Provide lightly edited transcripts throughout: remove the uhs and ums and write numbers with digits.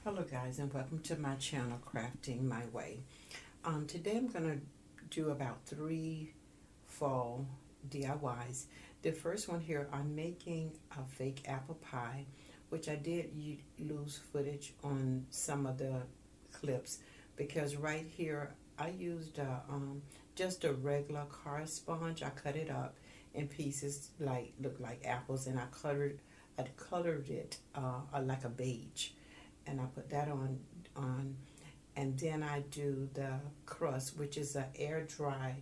Hello guys, and welcome to my channel, Crafting My Way. Today I'm going to do about 3 fall DIYs. The first one here, I'm making a fake apple pie, which I did lose footage on some of the clips because right here I used just a regular car sponge. I cut it up in pieces like look like apples, and I colored it like a beige, and I put that on, and then I do the crust, which is an air dry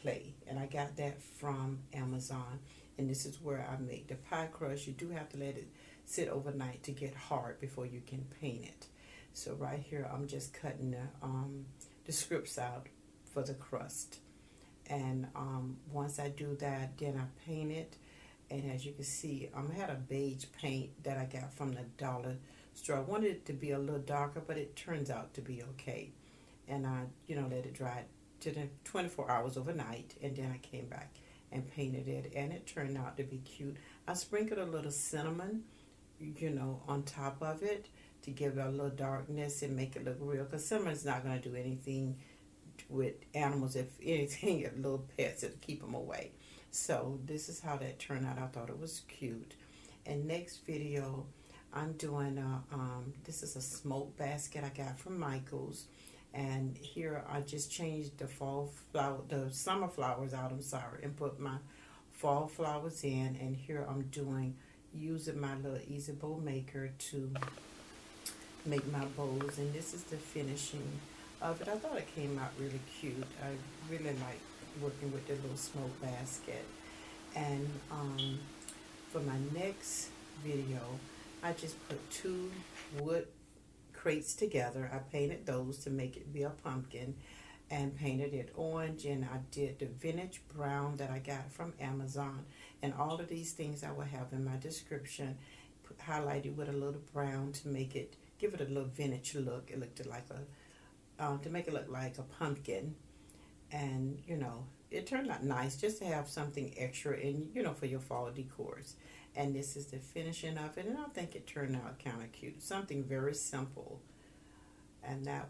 clay, and I got that from Amazon. And this is where I make the pie crust. You do have to let it sit overnight to get hard before you can paint it. So right here I'm just cutting the scripts out for the crust, and once I do that, then I paint it. And as you can see, I had a beige paint that I got from the dollar store. I wanted it to be a little darker, but it turns out to be okay. And I, let it dry to the 24 hours overnight, and then I came back and painted it, and it turned out to be cute. I sprinkled a little cinnamon, on top of it to give it a little darkness and make it look real, because cinnamon's not going to do anything with animals. If anything, little pets, it'll keep them away. So this is how that turned out. I thought it was cute. And next video, I'm doing this is a smoke basket I got from Michael's, and here I just changed the summer flowers out, I'm sorry, and put my fall flowers in. And here I'm using my little easy bowl maker to make my bowls, and this is the finishing of it. I thought it came out really cute. I really like working with the little smoke basket. And for my next video, I just put 2 wood crates together. I painted those to make it be a pumpkin, and painted it orange, and I did the vintage brown that I got from Amazon. And all of these things I will have in my description, highlighted with a little brown to give it a little vintage look. It looked like to make it look like a pumpkin. And it turned out nice just to have something extra in, for your fall decors. And this is the finishing of it, and I think it turned out kind of cute. Something very simple, and that